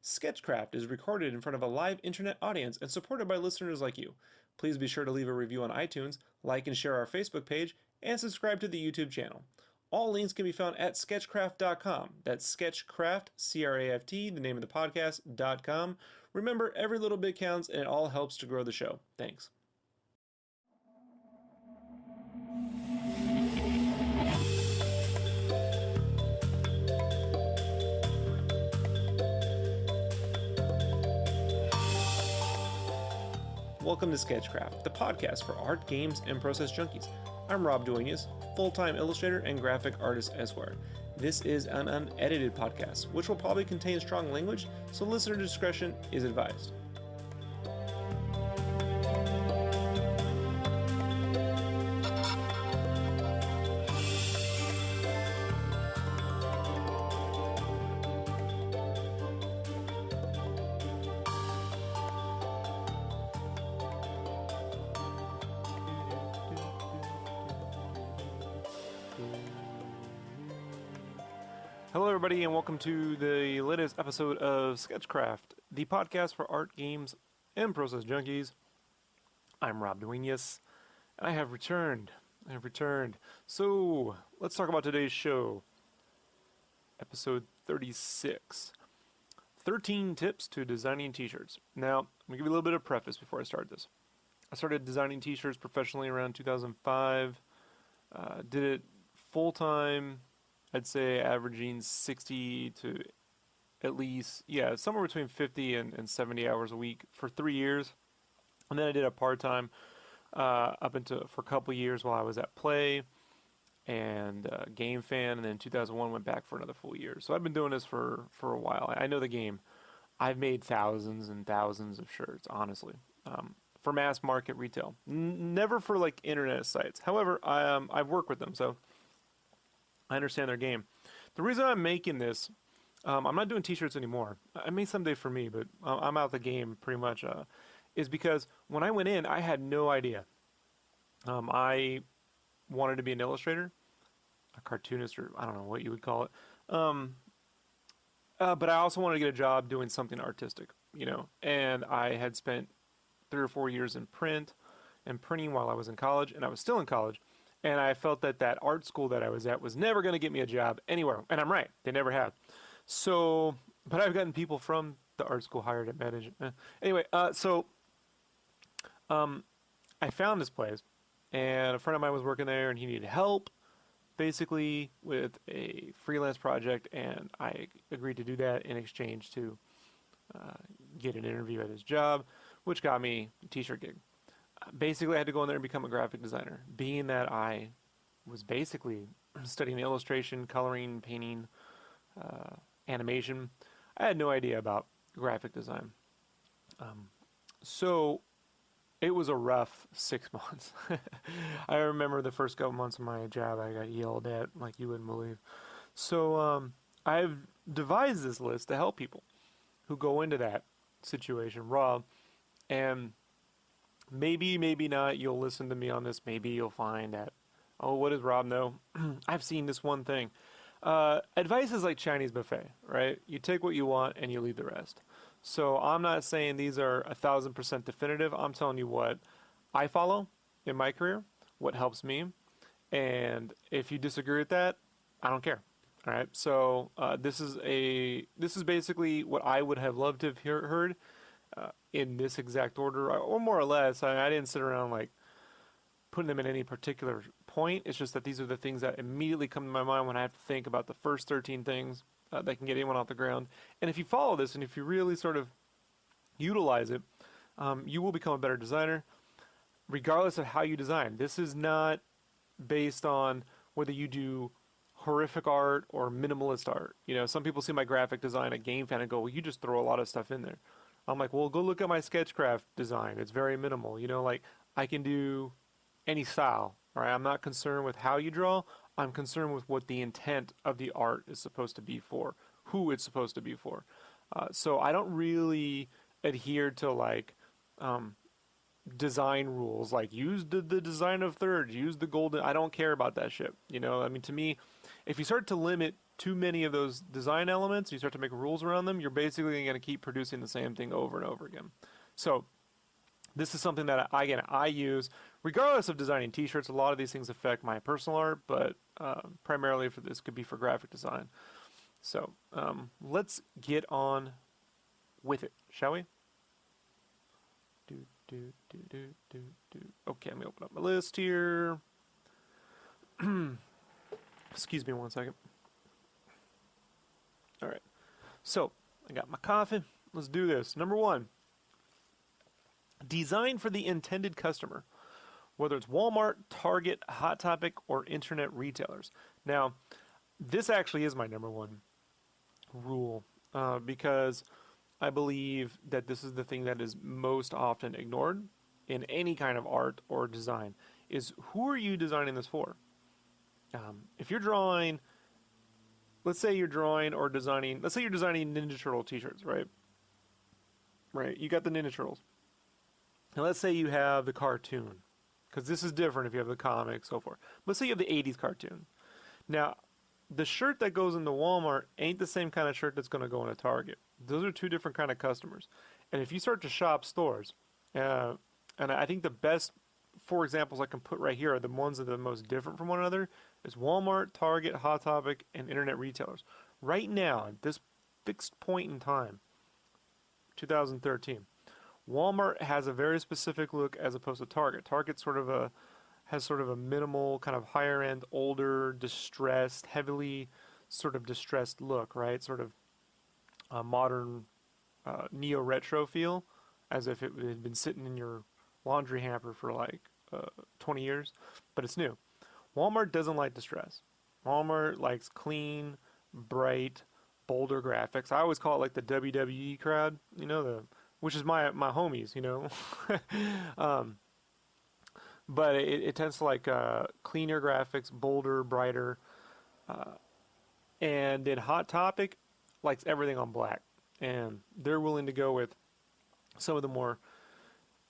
Sketchcraft is recorded in front of a live internet audience and supported by listeners like you. Please be sure to leave a review on iTunes, like and share our Facebook page, and subscribe to the YouTube channel. All links can be found at sketchcraft.com. That's Sketchcraft, C-R-A-F-T, the name of the podcast.com. Remember, every little bit counts and it all helps to grow the show. Thanks. Welcome to Sketchcraft, the podcast for art, games, and process junkies. I'm Rob Duenas, full-time illustrator and graphic artist Esquire. This is an unedited podcast, which will probably contain strong language, so listener discretion is advised. Hello everybody and welcome to the latest episode of Sketchcraft, the podcast for art, games, and process junkies. I'm Rob Duenas, and I have returned. So, let's talk about today's show. Episode 36. 13 tips to designing t-shirts. Now, I'm going to give you a little bit of preface before I start this. I started designing t-shirts professionally around 2005. Did it full-time, I'd say averaging 60 to at least, somewhere between 50 and 70 hours a week for 3 years. And then I did a part-time for a couple years while I was at Play and Game Fan. And then in 2001 went back for another full year. So I've been doing this for a while. I know the game. I've made thousands and thousands of shirts, honestly, for mass market retail. Never for like internet sites. However, I've worked with them, so I understand their game. The reason I'm making this, I'm not doing t-shirts anymore. I may someday for me, but I'm out the game pretty much, is because when I went in, I had no idea. I wanted to be an illustrator, a cartoonist, or I don't know what you would call it. But I also wanted to get a job doing something artistic, and I had spent 3 or 4 years in print and printing while I was in college, and I was still in college. And I felt that art school that I was at was never going to get me a job anywhere. And I'm right. They never have. So, but I've gotten people from the art school hired at Manage. Anyway, I found this place. And a friend of mine was working there and he needed help, basically, with a freelance project. And I agreed to do that in exchange to get an interview at his job, which got me a t-shirt gig. Basically, I had to go in there and become a graphic designer, being that I was basically studying illustration, coloring, painting, animation. I had no idea about graphic design. So it was a rough 6 months. I remember the first couple months of my job, I got yelled at like you wouldn't believe. So I've devised this list to help people who go into that situation raw, and maybe not, you'll listen to me on this. Maybe you'll find that, oh, what does Rob know? I've seen this one thing. Advice is like Chinese buffet, right? You take what you want and you leave the rest. So I'm not saying these are 1,000% definitive. I'm telling you what I follow in my career, what helps me. And if you disagree with that, I don't care. All right. So this is basically what I would have loved to have heard. In this exact order, or more or less. I didn't sit around like putting them in any particular point. It's just that these are the things that immediately come to my mind when I have to think about the first 13 things that can get anyone off the ground. And if you follow this and if you really sort of utilize it, you will become a better designer, regardless of how you design. This is not based on whether you do horrific art or minimalist art. Some people see my graphic design at Game Fan and go, well, you just throw a lot of stuff in there. I'm like, well, go look at my Skechcraft design. It's very minimal. Like I can do any style, right? I'm not concerned with how you draw. I'm concerned with what the intent of the art is supposed to be for, who it's supposed to be for. So I don't really adhere to like design rules, like use the design of thirds, use the golden. I don't care about that shit. To me, if you start to limit too many of those design elements, you start to make rules around them, you're basically going to keep producing the same thing over and over again. So this is something that, I use regardless of designing t-shirts. A lot of these things affect my personal art, but primarily for this could be for graphic design. So let's get on with it, shall we? Okay, let me open up my list here. Excuse me one second. All right, so I got my coffee. Let's do this. Number 1, design for the intended customer, whether it's Walmart, Target, Hot Topic, or internet retailers. Now, this actually is my number 1 rule because I believe that this is the thing that is most often ignored in any kind of art or design, is who are you designing this for? If you're drawing, let's say you're designing Ninja Turtle t-shirts, right? Right, you got the Ninja Turtles. And let's say you have the cartoon, because this is different if you have the comic, so forth. Let's say you have the 80s cartoon. Now, the shirt that goes into Walmart ain't the same kind of shirt that's going to go into Target. Those are two different kind of customers. And if you start to shop stores, and I think the best 4 examples I can put right here are the ones that are the most different from one another, is Walmart, Target, Hot Topic, and internet retailers. Right now, at this fixed point in time, 2013, Walmart has a very specific look as opposed to Target. Target has sort of a minimal, kind of higher end, older, distressed, heavily sort of distressed look, right? Sort of a modern neo-retro feel, as if it had been sitting in your laundry hamper for like 20 years, but it's new. Walmart doesn't like distress. Walmart likes clean, bright, bolder graphics. I always call it like the WWE crowd, which is my homies, but it tends to like cleaner graphics, bolder, brighter, and then Hot Topic likes everything on black, and they're willing to go with some of the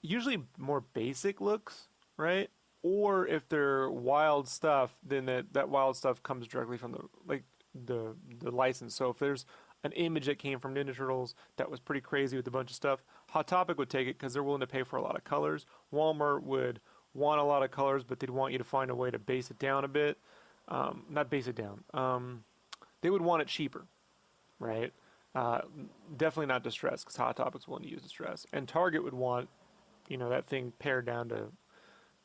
usually more basic looks, right? Or if they're wild stuff, then that wild stuff comes directly from the license. So if there's an image that came from Ninja Turtles that was pretty crazy with a bunch of stuff, Hot Topic would take it because they're willing to pay for a lot of colors. Walmart would want a lot of colors, but they'd want you to find a way to base it down a bit. Not base it down. They would want it cheaper, right? Definitely not distress, because Hot Topic's willing to use distress. And Target would want, that thing pared down to,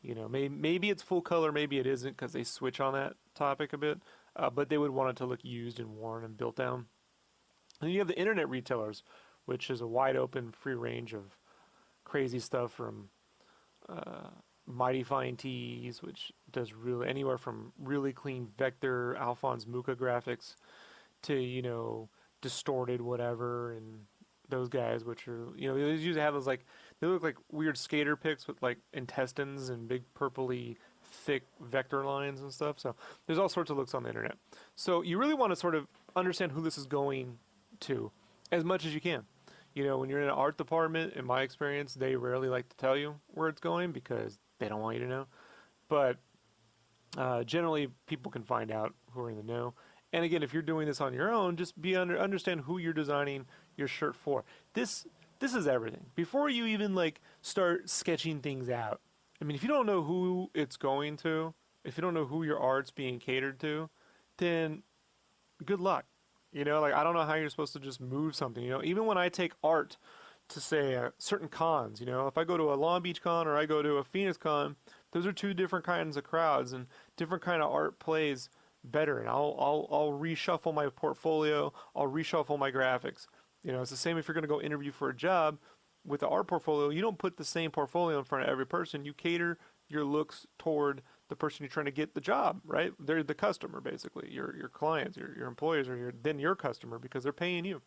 maybe it's full color, maybe it isn't, because they switch on that topic a bit. But they would want it to look used and worn and built down. And then you have the internet retailers, which is a wide open, free range of crazy stuff from Mighty Fine Tees, which does really anywhere from really clean vector Alphonse Mucha graphics to, distorted whatever, and those guys, which are, they usually have those they look like weird skater pics with like intestines and big purpley thick vector lines and stuff. So there's all sorts of looks on the internet. So you really want to sort of understand who this is going to as much as you can. When you're in an art department, in my experience, they rarely like to tell you where it's going because they don't want you to know. But generally, people can find out who are in the know. And again, if you're doing this on your own, just understand who you're designing your shirt for. This is everything. Before you even start sketching things out, I mean, if you don't know who it's going to, if you don't know who your art's being catered to, then good luck. I don't know how you're supposed to just move something. Even when I take art to, say, certain cons, if I go to a Long Beach con or I go to a Phoenix con, those are two different kinds of crowds, and different kind of art plays better. And I'll reshuffle my portfolio. I'll reshuffle my graphics. It's the same if you're going to go interview for a job. With the art portfolio, you don't put the same portfolio in front of every person. You cater your looks toward the person you're trying to get the job, right? They're the customer, basically. Your clients, your employees are then your customer because they're paying you.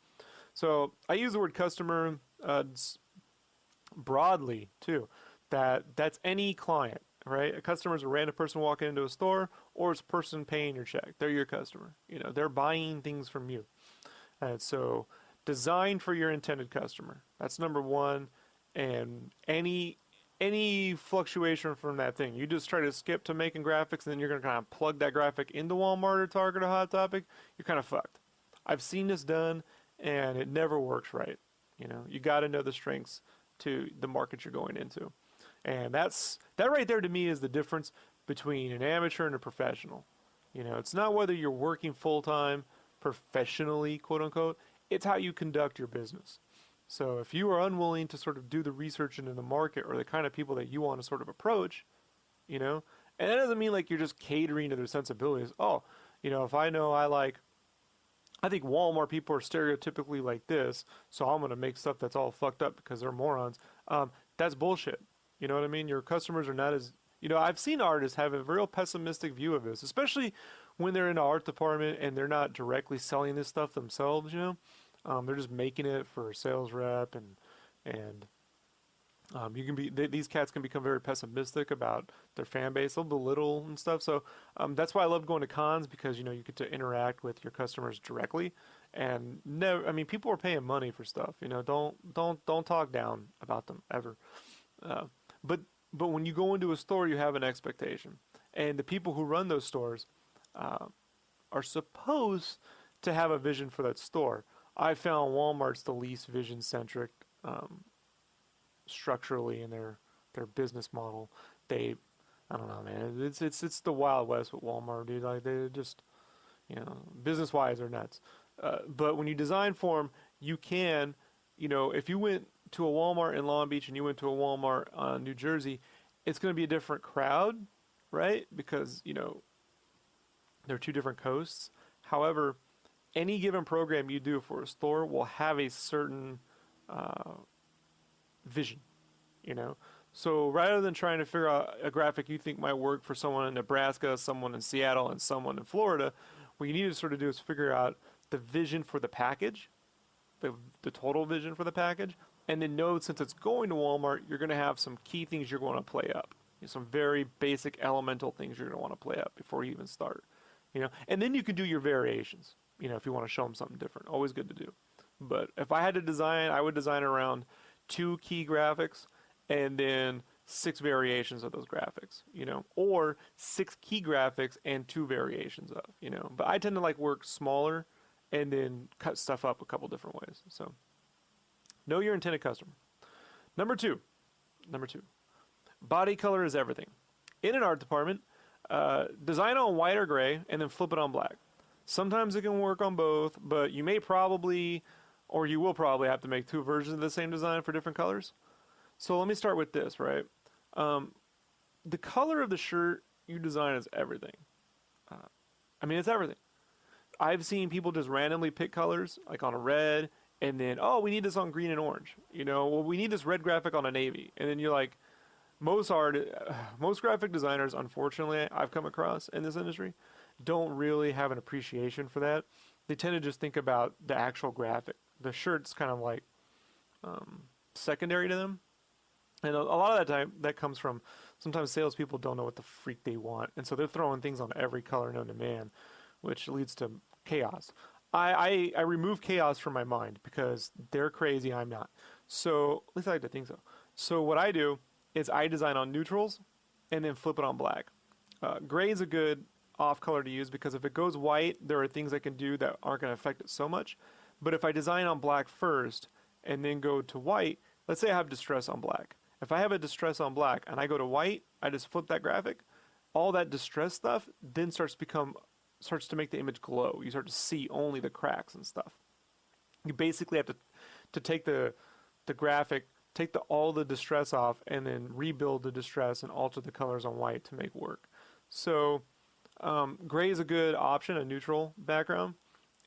So I use the word customer broadly too. That's any client, right? A customer is a random person walking into a store, or it's a person paying your check. They're your customer. They're buying things from you. And so design for your intended customer. That's number 1. And any any fluctuation from that thing. You just try to skip to making graphics, and then you're going to kind of plug that graphic into Walmart or Target or Hot Topic. You're kind of fucked. I've seen this done, and it never works right. You got to know the strengths to the market you're going into. And that right there to me is the difference between an amateur and a professional. It's not whether you're working full-time professionally, quote unquote, it's how you conduct your business. So if you are unwilling to sort of do the research into the market or the kind of people that you want to sort of approach, and that doesn't mean like you're just catering to their sensibilities. Oh, if I know I think Walmart people are stereotypically like this, so I'm going to make stuff that's all fucked up because they're morons. That's bullshit. You know what I mean? Your customers are not as, I've seen artists have a real pessimistic view of this, especially when they're in the art department and they're not directly selling this stuff themselves, they're just making it for a sales rep, and these cats can become very pessimistic about their fan base. They'll belittle and stuff. So that's why I love going to cons, because you get to interact with your customers directly, and people are paying money for stuff. Don't talk down about them ever. But when you go into a store, you have an expectation, and the people who run those stores are supposed to have a vision for that store. I found Walmart's the least vision-centric structurally in their business model. I don't know, man. It's the Wild West with Walmart, dude. Like, they just, business-wise, they're nuts. But when you design for them, you can, if you went to a Walmart in Long Beach and you went to a Walmart in New Jersey, it's going to be a different crowd, right? Because, they're two different coasts. However, any given program you do for a store will have a certain vision, So rather than trying to figure out a graphic you think might work for someone in Nebraska, someone in Seattle, and someone in Florida, what you need to sort of do is figure out the vision for the package, the total vision for the package, and then know, since it's going to Walmart, you're going to have some key things you're going to play up. Some very basic elemental things you're going to want to play up before you even start. And then you can do your variations, if you want to show them something different. Always good to do. But if I had to design, I would design around 2 key graphics and then 6 variations of those graphics, or 6 key graphics and 2 variations of, But I tend to like work smaller and then cut stuff up a couple different ways. So know your intended customer. Number two, body color is everything. In an art department, design on white or gray and then flip it on black. Sometimes it can work on both, but you may probably, or you will probably have to make 2 versions of the same design for different colors. So let me start with this, right? The color of the shirt you design is everything. It's everything. I've seen people just randomly pick colors, like on a red, and then, oh, we need this on green and orange. Well, we need this red graphic on a navy. And then you're like, most graphic designers, unfortunately, I've come across in this industry, don't really have an appreciation for that. They tend to just think about the actual graphic. The shirt's kind of like secondary to them. And a lot of that time, that comes from sometimes salespeople don't know what the freak they want. And so they're throwing things on every color known to man, which leads to chaos. I remove chaos from my mind because they're crazy, I'm not. So, at least I like to think so. So what I do is I design on neutrals and then flip it on black. Gray is a good off color to use because if it goes white, there are things I can do that aren't going to affect it so much. But if I design on black first and then go to white, let's say I have distress on black. If I have a distress on black and I go to white, I just flip that graphic, all that distress stuff then starts to make the image glow. You start to see only the cracks and stuff. You basically have to take the graphic, take all the distress off, and then rebuild the distress and alter the colors on white to make work. So gray is a good option, a neutral background.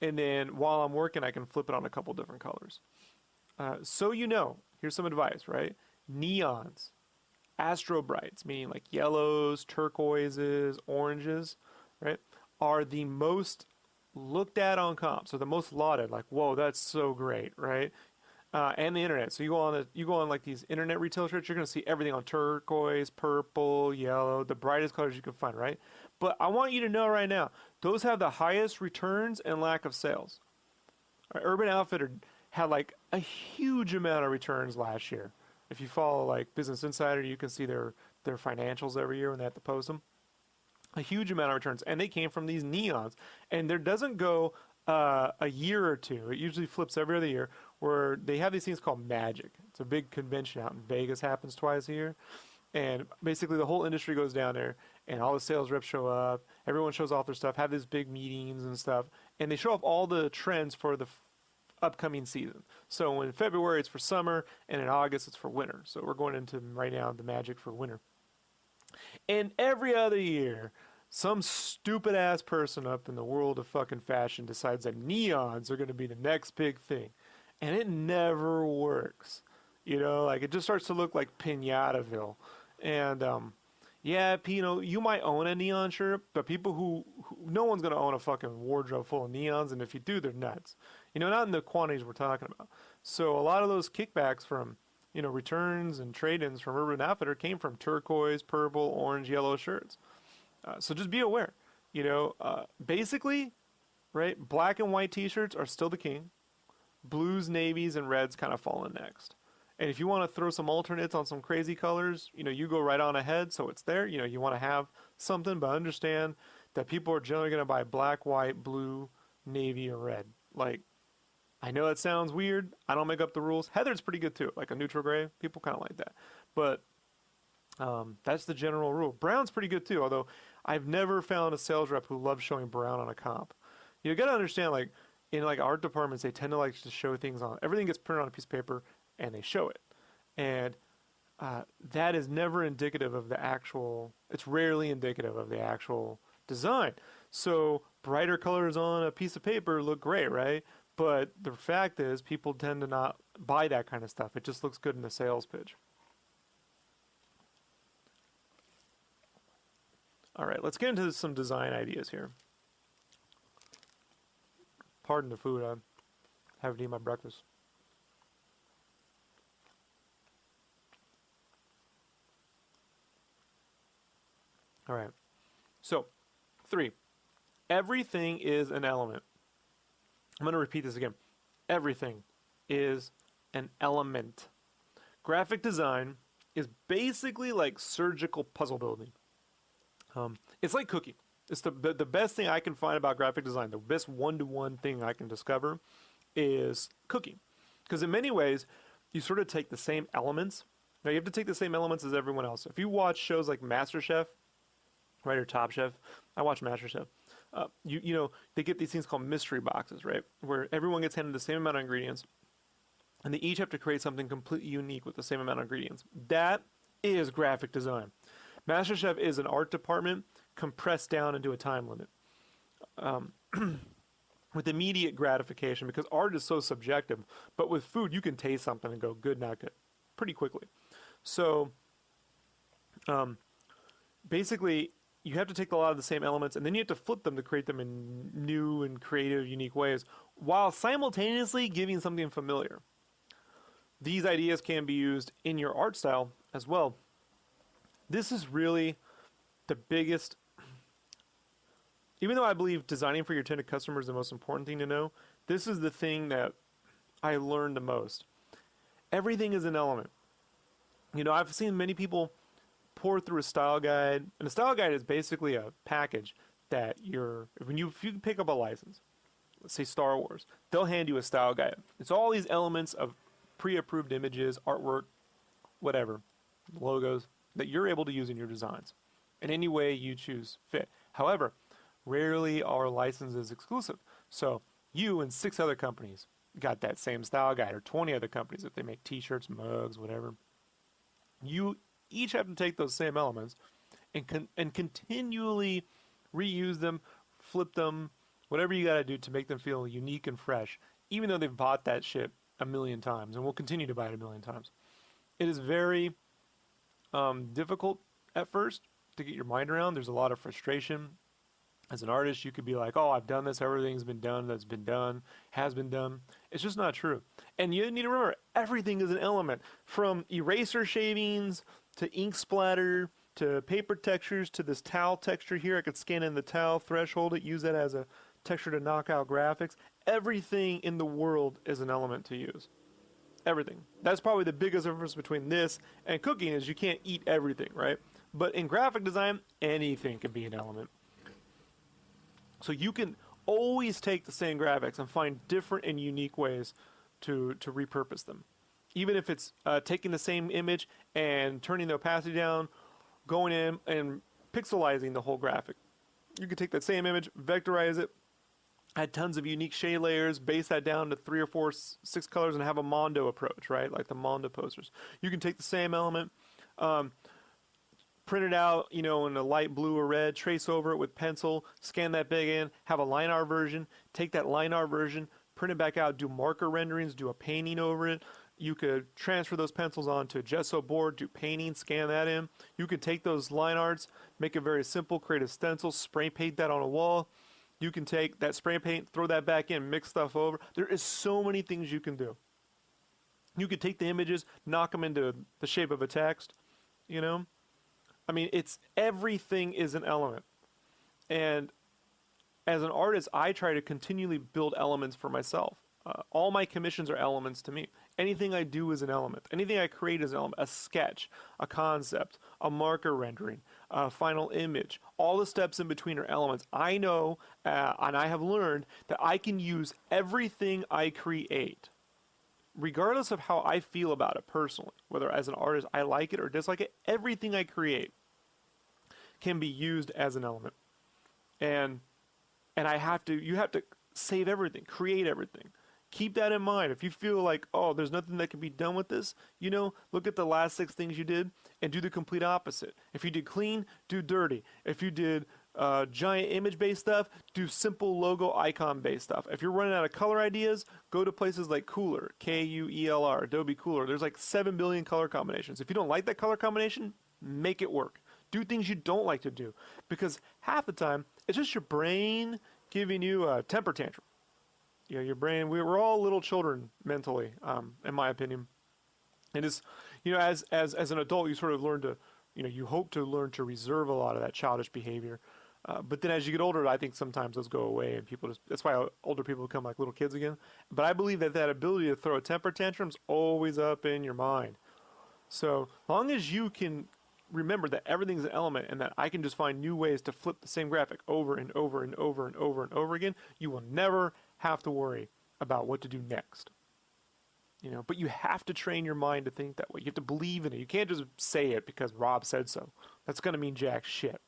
And then while I'm working, I can flip it on a couple different colors. So here's some advice, right? Neons, astro brights, meaning like yellows, turquoises, oranges, right, are the most looked at on comps, so the most lauded, like, whoa, that's so great, right? And the internet. So you go on like these internet retail shirts, you're gonna see everything on turquoise, purple, yellow, the brightest colors you can find, right? But I want you to know right now, those have the highest returns and lack of sales. Urban Outfitter had like a huge amount of returns last year. If you follow like Business Insider, you can see their financials every year when they have to post them. A huge amount of returns, and they came from these neons. And there doesn't go a year or two. It usually flips every other year, where they have these things called Magic. It's a big convention out in Vegas, happens twice a year. And basically the whole industry goes down there, and all the sales reps show up. Everyone shows off their stuff, have these big meetings and stuff. And they show off all the trends for the upcoming season. So in February, it's for summer, and in August, it's for winter. So we're going into right now the Magic for winter. And every other year, some stupid ass person up in the world of fucking fashion decides that neons are going to be the next big thing. And it never works. You know, like it just starts to look like Pinataville. And yeah, you know, you might own a neon shirt, but people who no one's going to own a fucking wardrobe full of neons. And if you do, they're nuts. You know, not in the quantities we're talking about. So a lot of those kickbacks from, you know, returns and trade-ins from Urban Outfitter came from turquoise, purple, orange, yellow shirts. So just be aware, you know, basically, right, black and white t-shirts are still the king. Blues, navies, and reds kind of fall in next. And if you want to throw some alternates on some crazy colors, you know, you go right on ahead, so it's there. You know, you want to have something, but understand that people are generally going to buy black, white, blue, navy, or red. Like, I know that sounds weird. I don't make up the rules. Heather's pretty good too, like a neutral gray. People kind of like that. But that's the general rule. Brown's pretty good too, although I've never found a sales rep who loves showing brown on a comp. You got to understand, like, in like art departments, they tend to like to show things on, everything gets printed on a piece of paper and they show it. And that is never indicative of the actual, it's rarely indicative of the actual design. So brighter colors on a piece of paper look great, right? But the fact is, people tend to not buy that kind of stuff. It just looks good in the sales pitch. All right, let's get into some design ideas here. Pardon the food, I haven't eaten my breakfast. All right, so 3, everything is an element. I'm going to repeat this again. Everything is an element. Graphic design is basically like surgical puzzle building. It's like cooking. It's the best thing I can find about graphic design. The best one-to-one thing I can discover is cooking. Because in many ways, you sort of take the same elements. Now, you have to take the same elements as everyone else. If you watch shows like MasterChef, right, or Top Chef, I watch MasterChef. You know, they get these things called mystery boxes, right, where everyone gets handed the same amount of ingredients, and they each have to create something completely unique with the same amount of ingredients. That is graphic design. MasterChef is an art department compressed down into a time limit with immediate gratification, because art is so subjective. But with food, you can taste something and go good, not good, pretty quickly. So basically, you have to take a lot of the same elements, and then you have to flip them to create them in new and creative, unique ways, while simultaneously giving something familiar. These ideas can be used in your art style as well. This is really the biggest, even though I believe designing for your intended customer is the most important thing to know, this is the thing that I learned the most. Everything is an element. You know, I've seen many people pour through a style guide, and a style guide is basically a package that if you pick up a license, let's say Star Wars, they'll hand you a style guide. It's all these elements of pre-approved images, artwork, whatever, logos, that you're able to use in your designs in any way you choose fit. However, rarely are licenses exclusive. So you and 6 other companies got that same style guide, or 20 other companies if they make t-shirts, mugs, whatever. You each have to take those same elements and continually reuse them, flip them, whatever you got to do to make them feel unique and fresh, even though they've bought that shit a million times and will continue to buy it a million times. It is very difficult at first to get your mind around. There's a lot of frustration. As an artist, you could be like, oh, I've done this, everything's been done, that's been done, has been done. It's just not true. And you need to remember, everything is an element. From eraser shavings, to ink splatter, to paper textures, to this towel texture here. I could scan in the towel, threshold it, use that as a texture to knock out graphics. Everything in the world is an element to use. everything. That's probably the biggest difference between this and cooking is you can't eat everything, right? But in graphic design, anything can be an element. So you can always take the same graphics and find different and unique ways to repurpose them. Even if it's taking the same image and turning the opacity down, going in and pixelizing the whole graphic. You can take that same image, vectorize it, add tons of unique shade layers, base that down to 3 or 4, 6 colors, and have a Mondo approach, right? Like the Mondo posters. You can take the same element, print it out, in a light blue or red, trace over it with pencil, scan that big in, have a line art version, take that line art version, print it back out, do marker renderings, do a painting over it. You could transfer those pencils onto a gesso board, do painting, scan that in. You could take those line arts, make it very simple, create a stencil, spray paint that on a wall. You can take that spray paint, throw that back in, mix stuff over. There is so many things you can do. You could take the images, knock them into the shape of a text, I mean, everything is an element. And as an artist, I try to continually build elements for myself. All my commissions are elements to me. Anything I do is an element. Anything I create is an element. A sketch, a concept, a marker rendering, a final image. All the steps in between are elements. I know, and I have learned, that I can use everything I create, regardless of how I feel about it personally, whether as an artist I like it or dislike it, everything I create can be used as an element. And you have to save everything, create everything. Keep that in mind. If you feel like, oh, there's nothing that can be done with this, look at the last 6 things you did and do the complete opposite. If you did clean, do dirty. If you did giant image-based stuff, do simple logo icon-based stuff. If you're running out of color ideas, go to places like Cooler, Kuelr, Adobe Cooler. There's like 7 billion color combinations. If you don't like that color combination, make it work. Do things you don't like to do, because half the time it's just your brain giving you a temper tantrum. Your brain, we're all little children mentally, in my opinion. And it's, as an adult, you sort of learn to, you hope to learn to reserve a lot of that childish behavior. But then as you get older, I think sometimes those go away and that's why older people become like little kids again. But I believe that ability to throw a temper tantrum is always up in your mind. So as long as you can remember that everything's an element and that I can just find new ways to flip the same graphic over and over and over and over and over again, you will never have to worry about what to do next. But you have to train your mind to think that way. You have to believe in it. You can't just say it because Rob said so. That's going to mean jack shit.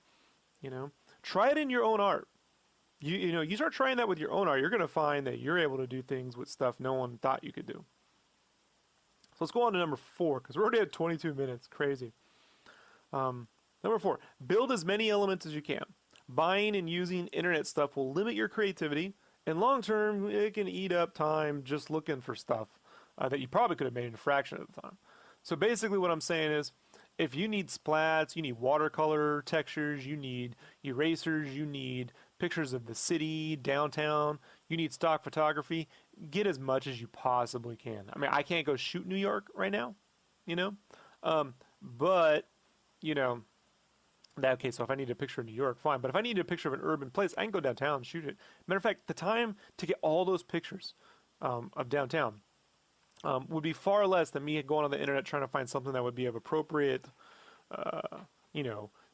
Try it in your own art. You start trying that with your own art, you're going to find that you're able to do things with stuff no one thought you could do. So let's go on to number 4, because we're already at 22 minutes. Crazy. Number 4, build as many elements as you can. Buying and using internet stuff will limit your creativity, and long term, it can eat up time just looking for stuff that you probably could have made in a fraction of the time. So basically what I'm saying is, if you need splats, you need watercolor textures, you need erasers, you need pictures of the city, downtown, you need stock photography, get as much as you possibly can. I mean, I can't go shoot New York right now, but, okay, so if I need a picture of New York, fine. But if I need a picture of an urban place, I can go downtown and shoot it. Matter of fact, the time to get all those pictures of downtown would be far less than me going on the internet trying to find something that would be of appropriate,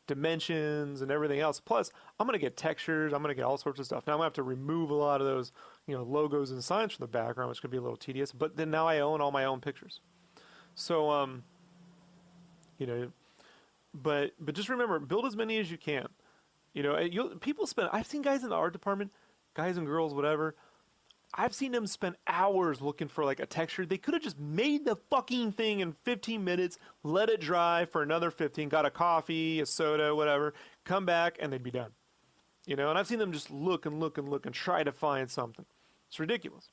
dimensions and everything else. Plus, I'm going to get textures. I'm going to get all sorts of stuff. Now I'm going to have to remove a lot of those, logos and signs from the background, which could be a little tedious. But then now I own all my own pictures. So, but just remember, build as many as you can. People spend. I've seen guys in the art department, guys and girls, whatever. I've seen them spend hours looking for like a texture. They could have just made the fucking thing in 15 minutes, let it dry for another 15, got a coffee, a soda, whatever, come back, and they'd be done. And I've seen them just look and look and look and try to find something. It's ridiculous.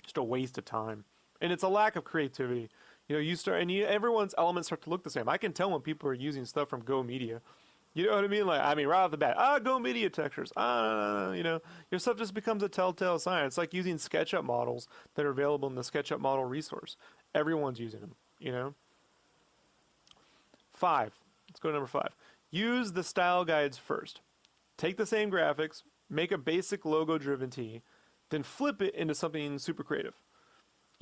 Just a waste of time. And it's a lack of creativity. Everyone's elements start to look the same. I can tell when people are using stuff from Go Media. You know what I mean? Right off the bat, Go Media textures. Your stuff just becomes a telltale sign. It's like using SketchUp models that are available in the SketchUp model resource. Everyone's using them, 5. Let's go to number 5. Use the style guides first. Take the same graphics, make a basic logo-driven tee, then flip it into something super creative.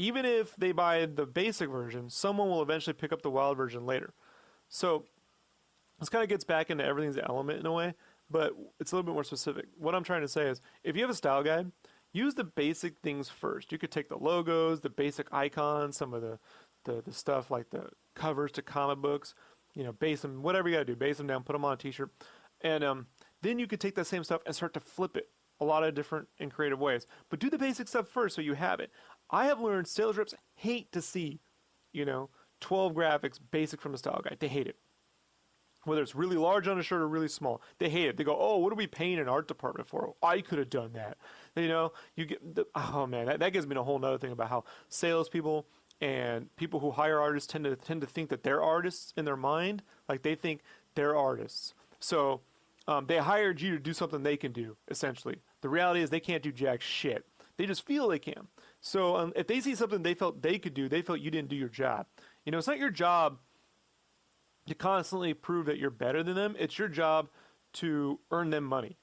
Even if they buy the basic version, someone will eventually pick up the wild version later. So this kind of gets back into everything's element in a way, but it's a little bit more specific. What I'm trying to say is, if you have a style guide, use the basic things first. You could take the logos, the basic icons, some of the stuff like the covers to comic books, base them, whatever you gotta do, base them down, put them on a t-shirt. And then you could take that same stuff and start to flip it a lot of different and creative ways. But do the basic stuff first so you have it. I have learned sales reps hate to see, 12 graphics basic from a style guide. They hate it. Whether it's really large on a shirt or really small, they hate it. They go, "Oh, what are we paying an art department for? I could have done that." You get oh man, that gives me a whole nother thing about how salespeople and people who hire artists tend to think that they're artists in their mind, like they think they're artists. So they hired you to do something they can do. Essentially, the reality is they can't do jack shit. They just feel they can. So if they see something they felt they could do, they felt you didn't do your job. It's not your job to constantly prove that you're better than them. It's your job to earn them money.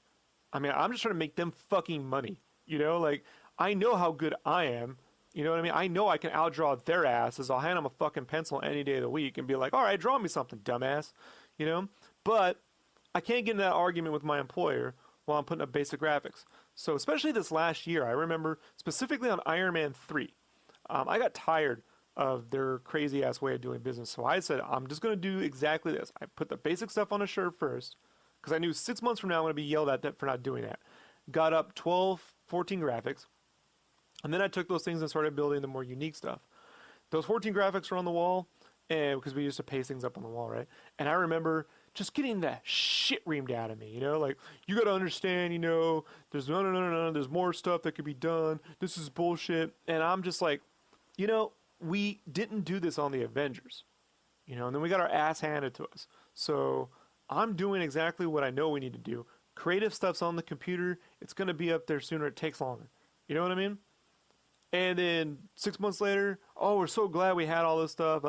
I mean, I'm just trying to make them fucking money. Like, I know how good I am. You know what I mean? I know I can outdraw their asses. I'll hand them a fucking pencil any day of the week and be like, all right, draw me something, dumbass. But I can't get in that argument with my employer while I'm putting up basic graphics. So especially this last year, I remember specifically on Iron Man 3, I got tired of their crazy ass way of doing business. So I said, I'm just going to do exactly this. I put the basic stuff on a shirt first because I knew 6 months from now I'm going to be yelled at for not doing that. Got up 12, 14 graphics. And then I took those things and started building the more unique stuff. Those 14 graphics were on the wall, and because we used to paste things up on the wall, right? And I remember just getting that shit reamed out of me, like, you got to understand, there's no, there's more stuff that could be done. This is bullshit. And I'm just like, we didn't do this on the Avengers, and then we got our ass handed to us. So I'm doing exactly what I know we need to do. Creative stuff's on the computer. It's going to be up there sooner. It takes longer. You know what I mean? And then 6 months later, oh, we're so glad we had all this stuff.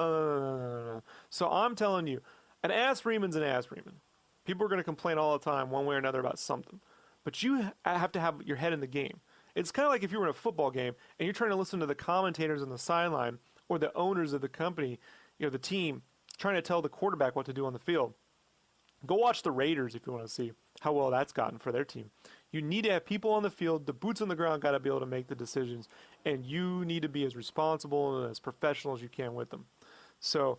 So I'm telling you, an ass reaman's an ass reaman. People are going to complain all the time one way or another about something. But you have to have your head in the game. It's kind of like if you were in a football game and you're trying to listen to the commentators on the sideline or the owners of the company, the team, trying to tell the quarterback what to do on the field. Go watch the Raiders if you want to see how well that's gotten for their team. You need to have people on the field, the boots on the ground got to be able to make the decisions, and you need to be as responsible and as professional as you can with them. So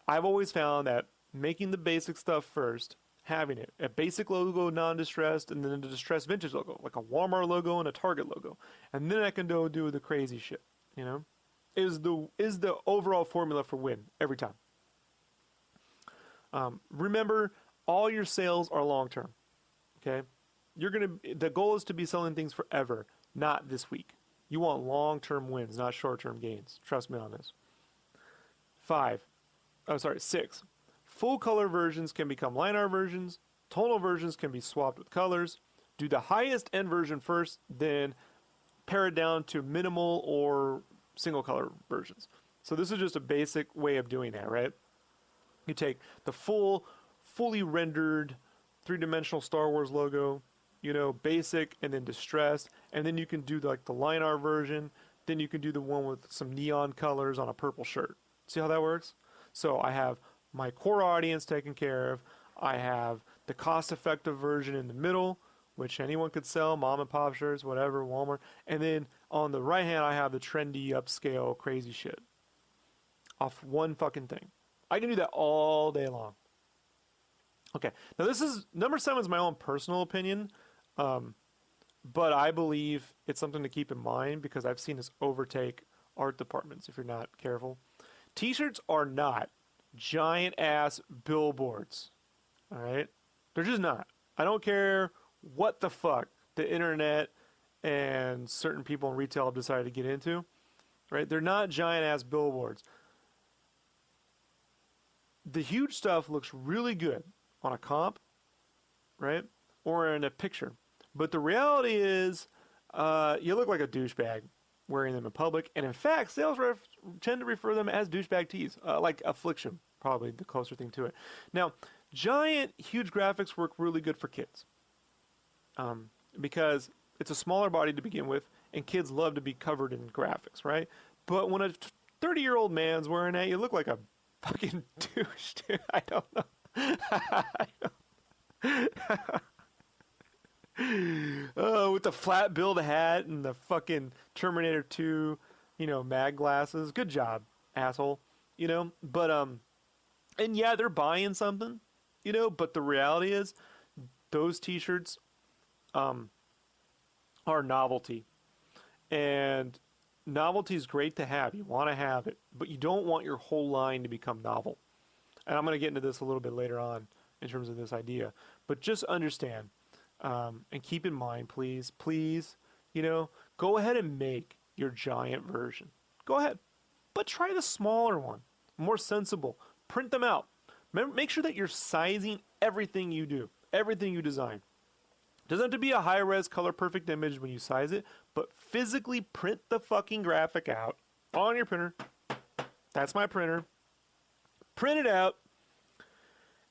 I've always found that making the basic stuff first, having it, a basic logo, non-distressed, and then a distressed vintage logo, like a Walmart logo and a Target logo. And then I can go do the crazy shit, is the overall formula for win every time. Remember, all your sales are long-term, okay? The goal is to be selling things forever, not this week. You want long-term wins, not short-term gains. Trust me on this. 6. Full color versions can become line art versions. Tonal versions can be swapped with colors. Do the highest end version first, then pare it down to minimal or single color versions. So this is just a basic way of doing that, right? You take the fully rendered three-dimensional Star Wars logo, basic and then distressed, and then you can do the line art version. Then you can do the one with some neon colors on a purple shirt. See how that works? So I have my core audience taken care of. I have the cost-effective version in the middle, which anyone could sell, mom and pop shirts, whatever, Walmart. And then on the right hand, I have the trendy, upscale, crazy shit off one fucking thing. I can do that all day long. Okay, now this is, number 7 is my own personal opinion, but I believe it's something to keep in mind because I've seen this overtake art departments if you're not careful. T-shirts are not giant-ass billboards, all right? They're just not. I don't care what the fuck the internet and certain people in retail have decided to get into, right? They're not giant-ass billboards. The huge stuff looks really good on a comp, right? Or in a picture. But the reality is, you look like a douchebag wearing them in public. And in fact, sales reps tend to refer them as douchebag tees, like Affliction, probably the closer thing to it. Now, giant, huge graphics work really good for kids. Because it's a smaller body to begin with, and kids love to be covered in graphics, right? But when a 30-year-old man's wearing that, you look like a fucking douche, dude. I don't know. With the flat billed hat and the fucking Terminator 2, mag glasses. Good job, asshole. But and yeah, they're buying something, but the reality is those t-shirts are novelty. And novelty is great to have. You want to have it, but you don't want your whole line to become novel. And I'm going to get into this a little bit later on in terms of this idea. But just understand and keep in mind, please, go ahead and make your giant version. Go ahead. But try the smaller one, more sensible. Print them out. Make sure that you're sizing everything you do, everything you design. Doesn't have to be a high-res, color-perfect image when you size it, but physically print the fucking graphic out on your printer. That's my printer. Print it out.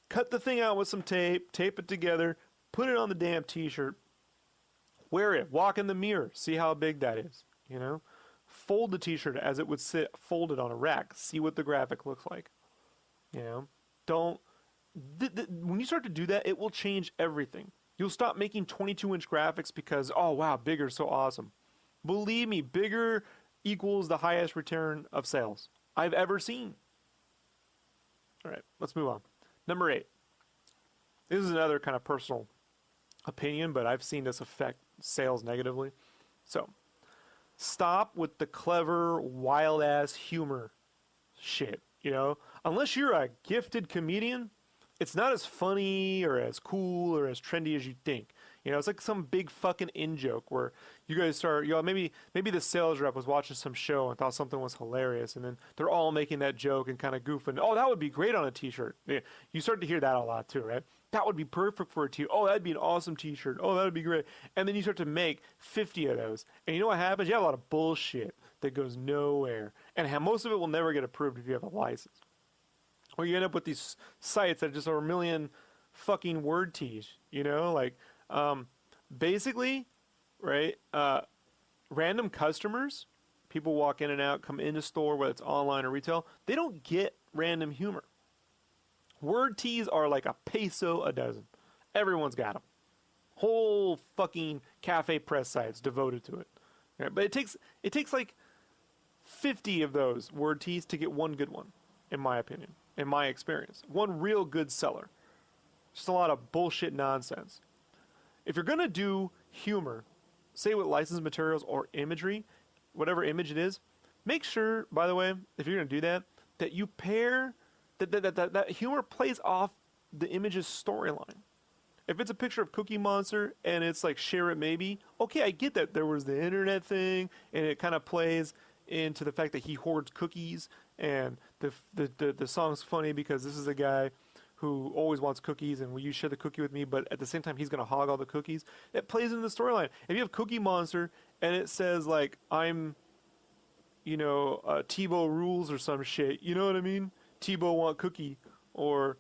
Cut the thing out with some tape. Tape it together. Put it on the damn t-shirt. Wear it. Walk in the mirror. See how big that is. Fold the t-shirt as it would sit folded on a rack. See what the graphic looks like. Don't... when you start to do that, it will change everything. You'll stop making 22-inch graphics because, oh, wow, bigger is so awesome. Believe me, bigger equals the highest return of sales I've ever seen. All right, let's move on. Number 8. This is another kind of personal opinion, but I've seen this affect sales negatively. So, stop with the clever, wild-ass humor shit, Unless you're a gifted comedian, it's not as funny or as cool or as trendy as you think. It's like some big fucking in-joke where you guys start, maybe the sales rep was watching some show and thought something was hilarious, and then they're all making that joke and kind of goofing. Oh, that would be great on a t-shirt. Yeah, you start to hear that a lot too, right? That would be perfect for a t-shirt. Oh, that'd be an awesome t-shirt. Oh, that would be great. And then you start to make 50 of those. And you know what happens? You have a lot of bullshit that goes nowhere. And most of it will never get approved if you have a license. Or you end up with these sites that just are a million fucking word tees, basically, right? Random customers, people walk in and out, come in the store, whether it's online or retail, they don't get random humor. Word tees are like a peso a dozen. Everyone's got them. Whole fucking cafe press sites devoted to it. Right? But it takes like 50 of those word tees to get one good one, in my opinion. In my experience. One real good seller. Just a lot of bullshit nonsense. If you're going to do humor, say with licensed materials or imagery, whatever image it is, make sure, by the way, if you're going to do that, that you pair, that humor plays off the image's storyline. If it's a picture of Cookie Monster and it's like share it maybe, okay, I get that there was the internet thing and it kind of plays into the fact that he hoards cookies, and the song's funny because this is a guy who always wants cookies, and will you share the cookie with me, but at the same time he's going to hog all the cookies. It plays into the storyline. If you have Cookie Monster and it says like I'm Tebow rules or some shit, you know what I mean? Tebow want cookie, or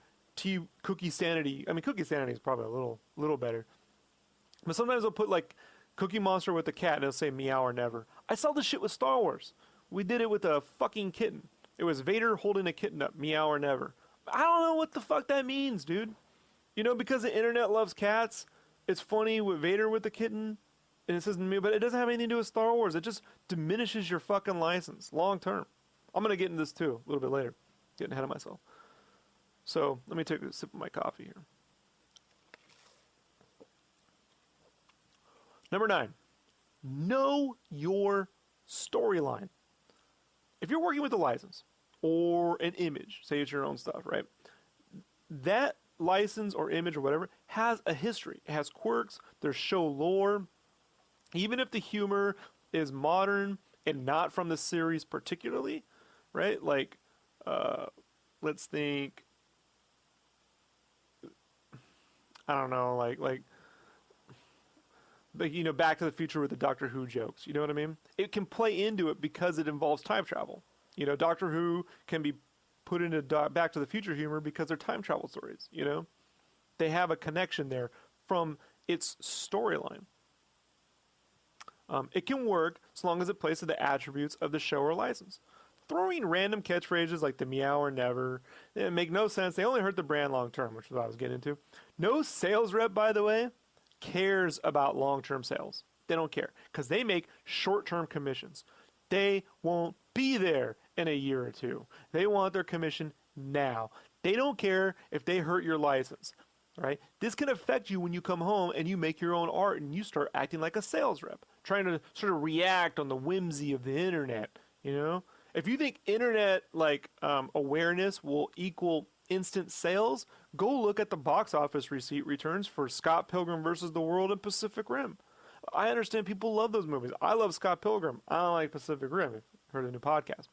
Cookie Sanity. I mean, Cookie Sanity is probably a little better, but sometimes they'll put like Cookie Monster with a cat and it'll say meow or never. I saw this shit with Star Wars. We did it with a fucking kitten. It was Vader holding a kitten up, meow or never. I don't know what the fuck that means, dude. Because the internet loves cats, it's funny with Vader with the kitten, and it says meow, but it doesn't have anything to do with Star Wars. It just diminishes your fucking license long term. I'm going to get into this too a little bit later. Getting ahead of myself. So let me take a sip of my coffee here. Number 9, know your storyline. If you're working with a license or an image, say it's your own stuff, right? That license or image or whatever has a history. It has quirks. There's show lore. Even if the humor is modern and not from the series particularly, right? Like, let's think, I don't know, like Back to the Future with the Doctor Who jokes. You know what I mean? It can play into it because it involves time travel. Doctor Who can be put into Back to the Future humor because they're time travel stories. They have a connection there from its storyline. It can work as long as it plays to the attributes of the show or license. Throwing random catchphrases like the meow or never, they make no sense. They only hurt the brand long term, which is what I was getting into. No sales rep, by the way, cares about long-term sales. They don't care because they make short-term commissions. They won't be there in a year or two. They want their commission now. They don't care if they hurt your license, right? This can affect you when you come home and you make your own art and you start acting like a sales rep, trying to sort of react on the whimsy of the internet, you know? If you think internet awareness will equal instant sales, go look at the box office receipt returns for Scott Pilgrim versus the World and Pacific Rim. I understand people love those movies. I love Scott Pilgrim. I don't like Pacific Rim. If you've heard the new podcast.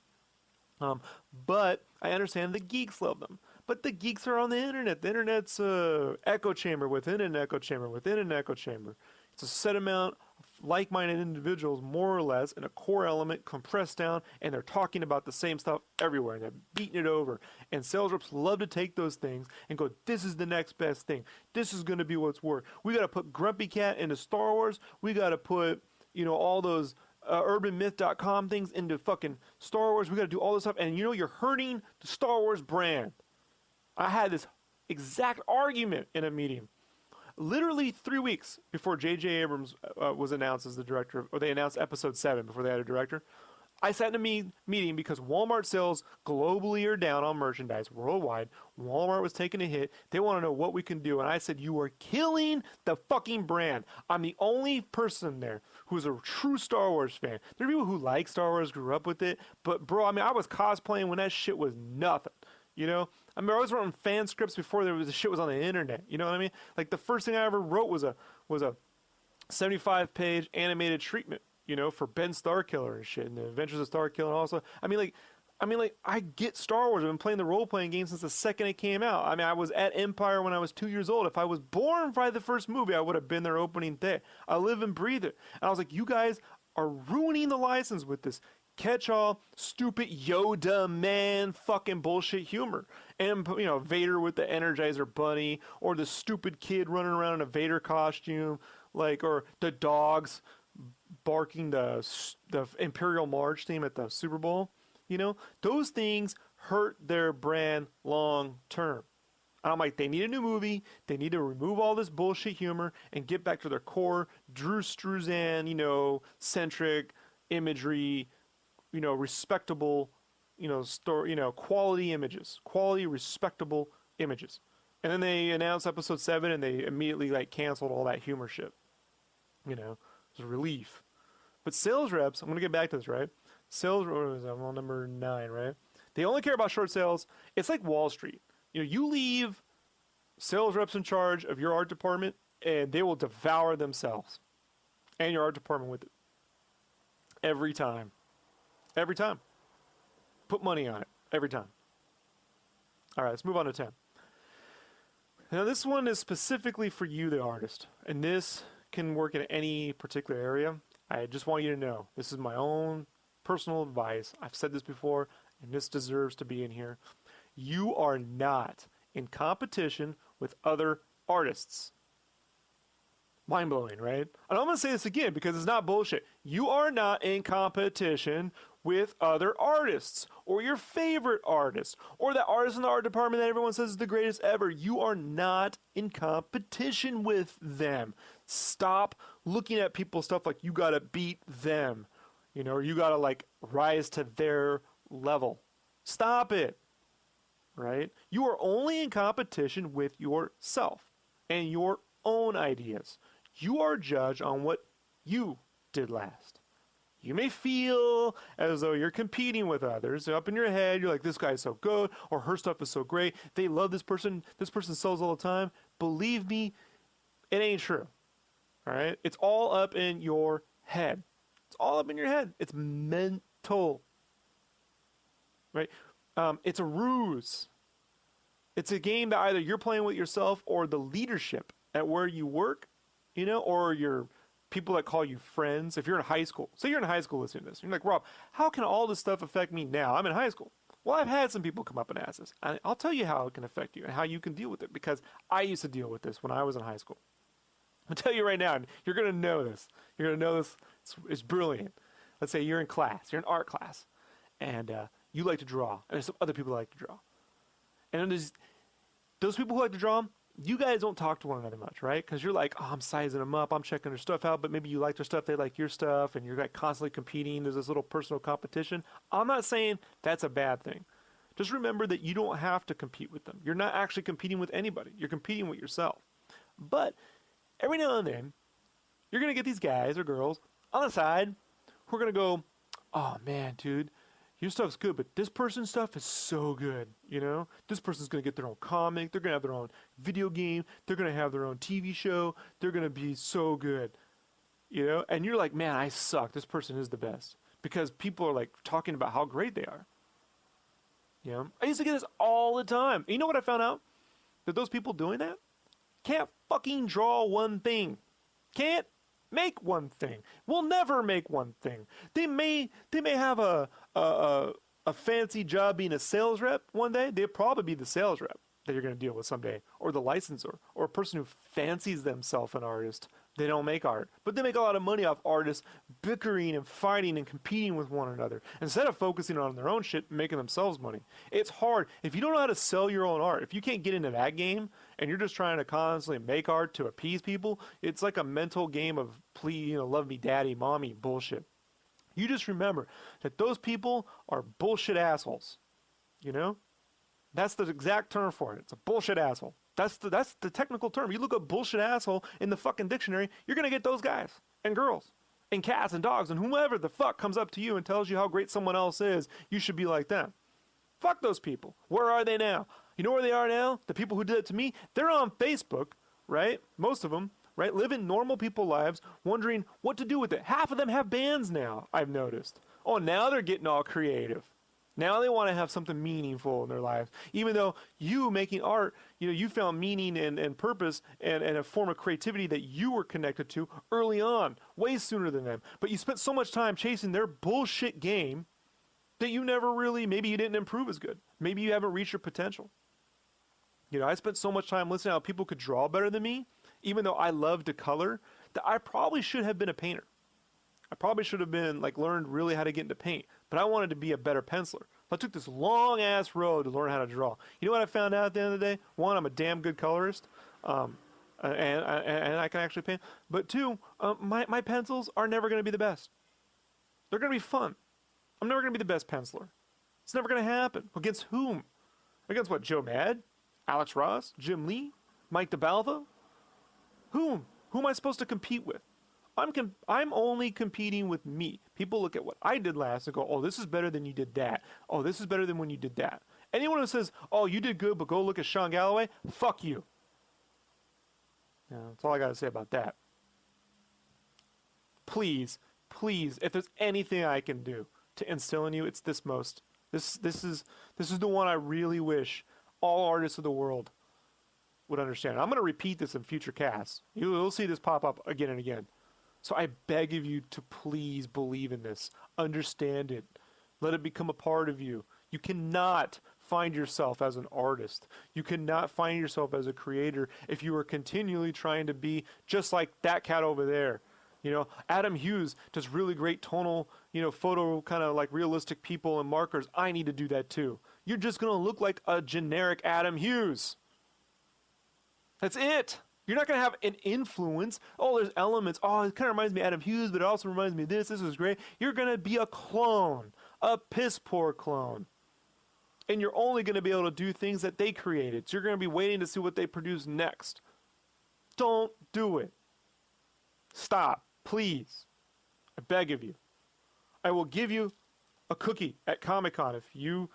But I understand the geeks love them. But the geeks are on the internet. The internet's a echo chamber within an echo chamber within an echo chamber. It's a set amount of like-minded individuals, more or less, in a core element compressed down, and they're talking about the same stuff everywhere, and they're beating it over. And sales reps love to take those things and go, this is the next best thing. This is going to be what's worth. We got to put Grumpy Cat into Star Wars. We got to put, all those urbanmyth.com things into fucking Star Wars. We got to do all this stuff. And you're hurting the Star Wars brand. I had this exact argument in a meeting. Literally 3 weeks before J.J. Abrams was announced as the director, or they announced episode 7 before they had a director, I sat in a meeting because Walmart sales globally are down on merchandise worldwide. Walmart was taking a hit. They want to know what we can do. And I said, you are killing the fucking brand. I'm the only person there who's a true Star Wars fan. There are people who like Star Wars, grew up with it. But, bro, I was cosplaying when that shit was nothing. I was writing fan scripts before the shit was on the internet. You know what I mean? Like the first thing I ever wrote was a 75-page animated treatment, for Ben Starkiller and shit, and the Adventures of Starkiller. And also, I get Star Wars. I've been playing the role-playing game since the second it came out. I was at Empire when I was 2 years old. If I was born by the first movie, I would have been there opening day. I live and breathe it. And I was like, you guys are ruining the license with this catch-all, stupid Yoda man fucking bullshit humor. And, Vader with the Energizer Bunny, or the stupid kid running around in a Vader costume, or the dogs barking the Imperial March theme at the Super Bowl. Those things hurt their brand long term. And I'm like, they need a new movie. They need to remove all this bullshit humor and get back to their core Drew Struzan, centric imagery, respectable, story, quality images, quality, respectable images. And then they announced episode 7 and they immediately canceled all that humor shit. It was a relief. But sales reps, I'm going to get back to this, right? Sales, I'm on number 9, right? They only care about short sales. It's like Wall Street. You leave sales reps in charge of your art department and they will devour themselves and your art department with it. Every time. Every time. Put money on it. Every time. All right, let's move on to 10. Now, this one is specifically for you, the artist. And this can work in any particular area. I just want you to know, this is my own personal advice. I've said this before, and this deserves to be in here. You are not in competition with other artists. Mind-blowing, right? And I'm going to say this again because it's not bullshit. You are not in competition with other artists or your favorite artist or the artist in the art department that everyone says is the greatest ever. You are not in competition with them. Stop looking at people's stuff like you got to beat them, or you got to rise to their level. Stop it, right? You are only in competition with yourself and your own ideas. You are judged on what you did last. You may feel as though you're competing with others. Up in your head, you're like, this guy's so good, or her stuff is so great. They love this person. This person sells all the time. Believe me, it ain't true. All right? It's all up in your head. It's all up in your head. It's mental. Right? It's a ruse. It's a game that either you're playing with yourself or the leadership at where you work, or your people that call you friends. If you're in high school, say you're in high school listening to this, you're like, Rob, how can all this stuff affect me now? I'm in high school. Well, I've had some people come up and ask this. I'll tell you how it can affect you and how you can deal with it because I used to deal with this when I was in high school. I'll tell you right now, and you're going to know this. You're going to know this It's brilliant. Let's say you're in class, you're in art class, and you like to draw, and there's some other people that like to draw. And then there's those people who like to draw, you guys don't talk to one another much, right? Because you're like, oh, I'm sizing them up, I'm checking their stuff out, but maybe you like their stuff, they like your stuff, and you're like constantly competing. There's this little personal competition. I'm not saying that's a bad thing. Just remember that you don't have to compete with them. You're not actually competing with anybody. You're competing with yourself. But every now and then, you're going to get these guys or girls on the side who are going to go, oh man, dude, your stuff's good, but this person's stuff is so good, you know? This person's going to get their own comic, they're going to have their own video game, they're going to have their own TV show, they're going to be so good, you know? And you're like, man, I suck, this person is the best. Because people are like talking about how great they are. You know? I used to get this all the time. And you know what I found out? That those people doing that can't fucking draw one thing. Can't make one thing. Will never make one thing. They may have a fancy job being a sales rep one day. They'll probably be the sales rep that you're going to deal with someday, or the licensor, or a person who fancies themselves an artist. They don't make art, but they make a lot of money off artists bickering and fighting and competing with one another instead of focusing on their own shit and making themselves money. It's hard. If you don't know how to sell your own art, if you can't get into that game and you're just trying to constantly make art to appease people, it's like a mental game of please, you know, love me, daddy, mommy bullshit. You just remember that those people are bullshit assholes. You know? That's the exact term for it. It's a bullshit asshole. That's the technical term. You look up bullshit asshole in the fucking dictionary, you're going to get those guys and girls and cats and dogs and whomever the fuck comes up to you and tells you how great someone else is. You should be like them. Fuck those people. Where are they now? You know where they are now? The people who did it to me? They're on Facebook, right? Most of them, right? Living normal people lives, wondering what to do with it. Half of them have bands now, I've noticed. Oh, now they're getting all creative. Now they want to have something meaningful in their lives. Even though you making art, you know, you found meaning and purpose and a form of creativity that you were connected to early on, way sooner than them. But you spent so much time chasing their bullshit game that you never really, maybe you didn't improve as good. Maybe you haven't reached your potential. You know, I spent so much time listening to how people could draw better than me, even though I love to color, that I probably should have been a painter. I probably should have been, like, learned really how to get into paint, but I wanted to be a better penciler. So I took this long-ass road to learn how to draw. You know what I found out at the end of the day? One, I'm a damn good colorist, and I can actually paint. But two, my pencils are never going to be the best. They're going to be fun. I'm never going to be the best penciler. It's never going to happen. Against whom? Against what, Joe Mad? Alex Ross? Jim Lee? Mike DeBalva? Whom? Who am I supposed to compete with? I'm only competing with me. People look at what I did last and go, oh, this is better than you did that. Oh, this is better than when you did that. Anyone who says, oh, you did good, but go look at Sean Galloway, fuck you. Yeah, that's all I got to say about that. Please, if there's anything I can do to instill in you, it's this most. This is the one I really wish all artists of the world would understand. I'm going to repeat this in future casts. You'll see this pop up again and again. So I beg of you to please believe in this. Understand it. Let it become a part of you. You cannot find yourself as an artist. You cannot find yourself as a creator if you are continually trying to be just like that cat over there. You know, Adam Hughes does really great tonal, you know, photo kind of like realistic people and markers. I need to do that too. You're just going to look like a generic Adam Hughes. That's it. You're not going to have an influence. Oh, there's elements. Oh, it kind of reminds me of Adam Hughes, but it also reminds me of this. This is great. You're going to be a clone, a piss poor clone. And you're only going to be able to do things that they created. So you're going to be waiting to see what they produce next. Don't do it. Stop, please. I beg of you. I will give you a cookie at Comic-Con if you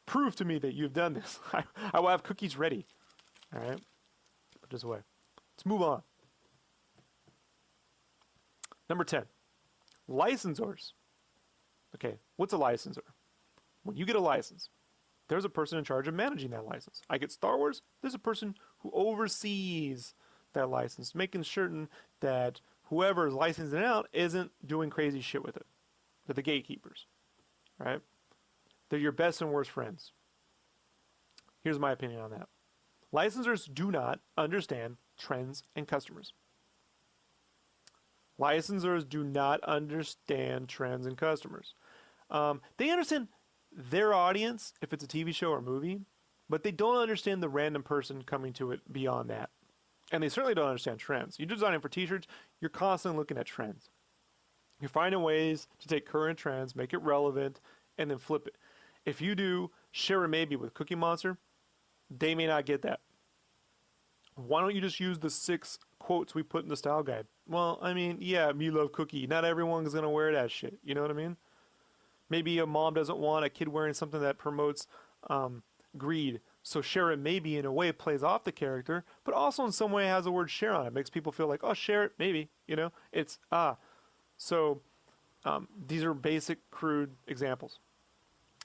prove to me that you've done this. I will have cookies ready. All right? Put this away. Let's move on. Number 10, licensors. Okay, what's a licensor? When you get a license, there's a person in charge of managing that license. I get Star Wars, there's a person who oversees that license, making certain that whoever is licensing it out isn't doing crazy shit with it. They're the gatekeepers, right? They're your best and worst friends. Here's my opinion on that. Licensors do not understand trends and customers. Licensors do not understand trends and customers. They understand their audience if it's a TV show or movie, but they don't understand the random person coming to it beyond that. And they certainly don't understand trends. You're designing for t-shirts, you're constantly looking at trends. You're finding ways to take current trends, make it relevant, and then flip it. If you do share a maybe with Cookie Monster, they may not get that. Why don't you just use the 6 quotes we put in the style guide? Well, I mean, yeah, me love Cookie. Not everyone's going to wear that shit. You know what I mean? Maybe a mom doesn't want a kid wearing something that promotes greed. So share it maybe in a way plays off the character, but also in some way has the word share on it. Makes people feel like, oh, share it, maybe. You know, it's So these are basic, crude examples.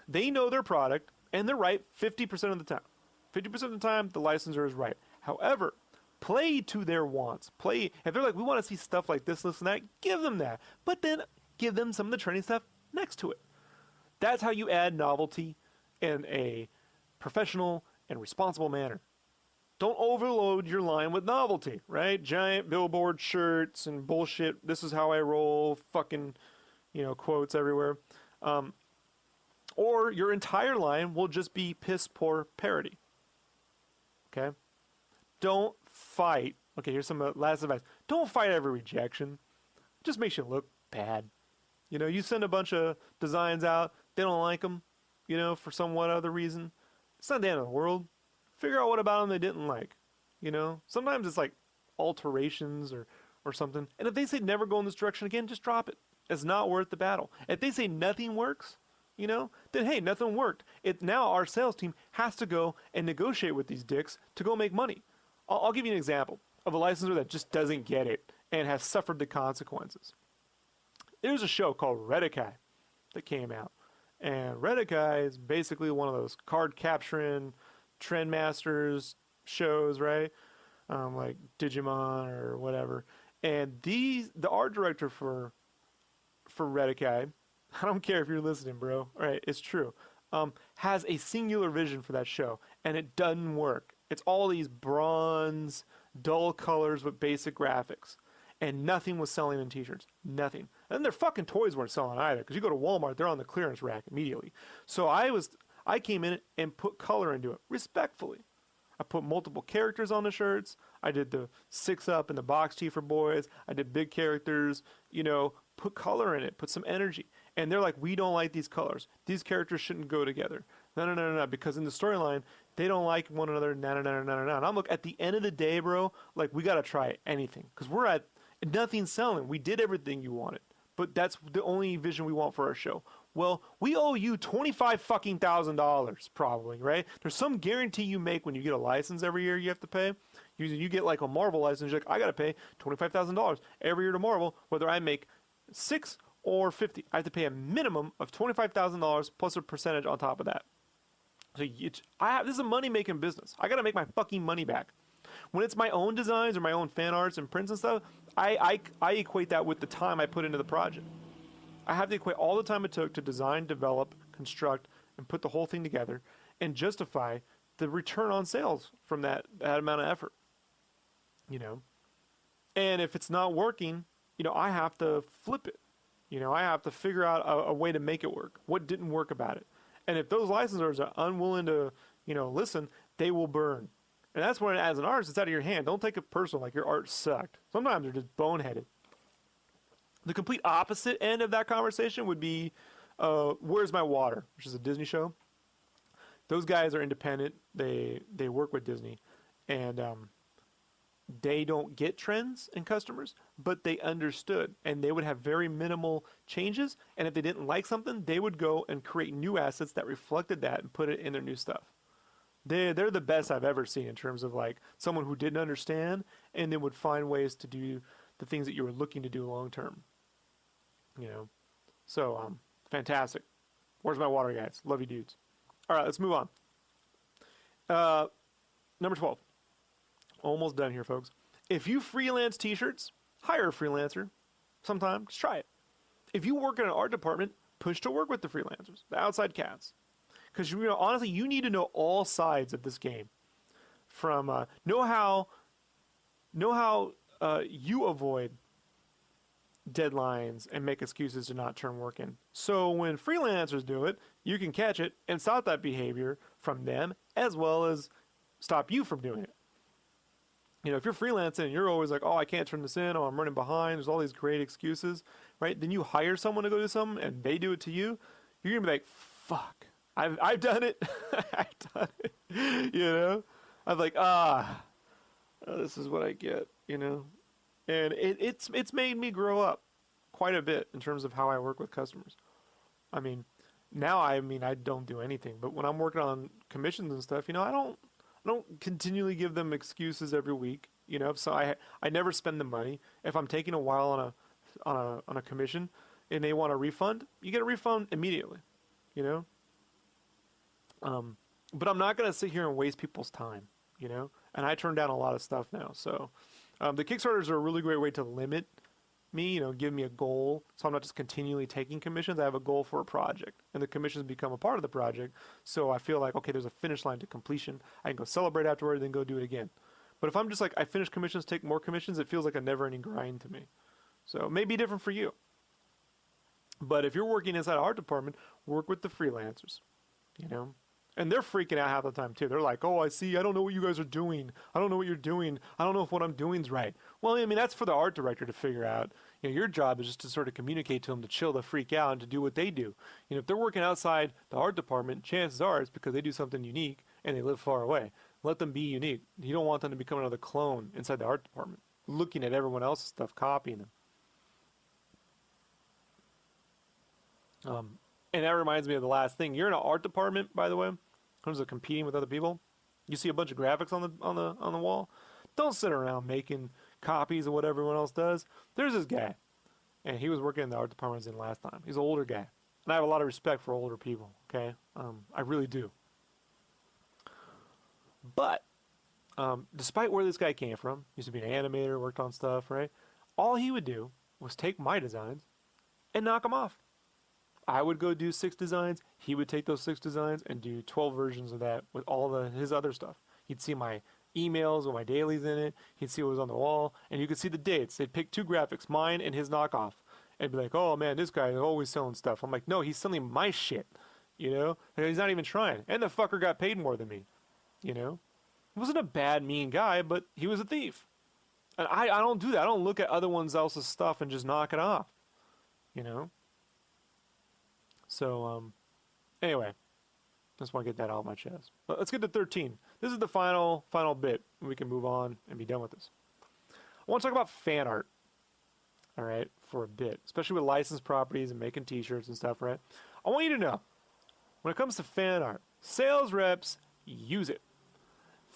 They know their product, and they're right 50% of the time. 50% of the time, the licensor is right. However, play to their wants. Play, if they're like, we want to see stuff like this, and that, give them that. But then give them some of the trending stuff next to it. That's how you add novelty in a professional and responsible manner. Don't overload your line with novelty, right? Giant billboard shirts and bullshit. This is how I roll. Fucking, quotes everywhere. Or your entire line will just be piss poor parody. Okay? Don't fight. Okay, here's some last advice. Don't fight every rejection. It just makes you look bad. You send a bunch of designs out. They don't like them, for some what other reason. It's not the end of the world. Figure out what about them they didn't like. Sometimes it's like alterations or something. And if they say never go in this direction again, just drop it. It's not worth the battle. If they say nothing works, then hey, nothing worked. Now our sales team has to go and negotiate with these dicks to go make money. I'll give you an example of a licensor that just doesn't get it and has suffered the consequences. There's a show called Redikai that came out. And Redikai is basically one of those card capturing Trendmasters shows, right? Like Digimon or whatever. And the art director for Redikai, I don't care if you're listening, bro. All right, it's true. Has a singular vision for that show, and it doesn't work. It's all these bronze, dull colors with basic graphics, and nothing was selling in t-shirts. Nothing. And their fucking toys weren't selling either, because you go to Walmart, they're on the clearance rack immediately. So I came in and put color into it, respectfully. I put multiple characters on the shirts. I did the 6-up and the box tee for boys. I did big characters, put color in it, put some energy. And they're like, we don't like these colors. These characters shouldn't go together. No, because in the storyline, they don't like one another, no. And I'm like, at the end of the day, bro, like, we got to try anything. Because we're at, nothing's selling. We did everything you wanted. But that's the only vision we want for our show. Well, we owe you $25,000 probably, right? There's some guarantee you make when you get a license every year you have to pay. You get like a Marvel license, you're like, I got to pay $25,000 every year to Marvel, whether I make 6 or 50. I have to pay a minimum of $25,000 plus a percentage on top of that. So this is a money-making business. I got to make my fucking money back. When it's my own designs or my own fan arts and prints and stuff, I equate that with the time I put into the project. I have to equate all the time it took to design, develop, construct, and put the whole thing together and justify the return on sales from that amount of effort. And if it's not working, I have to flip it. I have to figure out a way to make it work. What didn't work about it? And if those licensors are unwilling to, listen, they will burn. And that's when, as an artist, it's out of your hand. Don't take it personal, like your art sucked. Sometimes they're just boneheaded. The complete opposite end of that conversation would be Where's My Water, which is a Disney show. Those guys are independent. They work with Disney. And they don't get trends and customers, but they understood. And they would have very minimal changes. And if they didn't like something, they would go and create new assets that reflected that and put it in their new stuff. They're the best I've ever seen in terms of like someone who didn't understand and then would find ways to do the things that you were looking to do long term. So fantastic. Where's My Water, guys? Love you, dudes. All right, let's move on. Number 12. Almost done here, folks. If you freelance t-shirts, hire a freelancer. Sometime, just try it. If you work in an art department, push to work with the freelancers, the outside cats. Because honestly, you need to know all sides of this game. From know how you avoid deadlines and make excuses to not turn work in. So when freelancers do it, you can catch it and stop that behavior from them, as well as stop you from doing it. You know, if you're freelancing and you're always like, oh, I can't turn this in, oh, I'm running behind, there's all these great excuses, right? Then you hire someone to go do something and they do it to you, you're going to be like, fuck, I've done it. I've done it. You know? I'm like, this is what I get, you know? And it's made me grow up quite a bit in terms of how I work with customers. I mean, now I don't do anything, but when I'm working on commissions and stuff, you know, I don't continually give them excuses every week, you know. So I never spend the money. If I'm taking a while on a commission and they want a refund, you get a refund immediately, you know. But I'm not gonna sit here and waste people's time, you know. And I turn down a lot of stuff now. So the Kickstarters are a really great way to limit me, you know, give me a goal, so I'm not just continually taking commissions. I have a goal for a project, and the commissions become a part of the project. So I feel like, okay, there's a finish line to completion. I can go celebrate afterward, then go do it again. But if I'm just like, I finish commissions, take more commissions, it feels like a never-ending grind to me. So it may be different for you. But if you're working inside an art department, work with the freelancers, you know. And they're freaking out half the time too. They're like, oh, I don't know what you guys are doing. I don't know what you're doing. I don't know if what I'm doing is right. Well, I mean, that's for the art director to figure out. You know, your job is just to sort of communicate to them to chill the freak out and to do what they do. You know, if they're working outside the art department, chances are it's because they do something unique and they live far away. Let them be unique. You don't want them to become another clone inside the art department, looking at everyone else's stuff, copying them. And that reminds me of the last thing. You're in an art department, by the way, in terms of competing with other people. You see a bunch of graphics on the wall. Don't sit around making copies of what everyone else does. There's this guy, and he was working in the art department I was in last time. He's an older guy, and I have a lot of respect for older people. Okay, I really do. But despite where this guy came from, used to be an animator, worked on stuff, right? All he would do was take my designs and knock them off. I would go do 6 designs. He would take those 6 designs and do 12 versions of that with all his other stuff. He'd see my emails with my dailies in it. He'd see what was on the wall, and you could see the dates. They'd pick 2 graphics, mine and his knockoff, and be like, "Oh man, this guy is always selling stuff." I'm like, "No, he's selling my shit." You know, like, he's not even trying, and the fucker got paid more than me. You know, he wasn't a bad, mean guy, but he was a thief. And I don't do that. I don't look at other one's else's stuff and just knock it off. You know. So, anyway, just want to get that out of my chest. But let's get to 13. This is the final bit. We can move on and be done with this. I want to talk about fan art, all right, for a bit, especially with licensed properties and making t-shirts and stuff, right? I want you to know, when it comes to fan art, sales reps use it.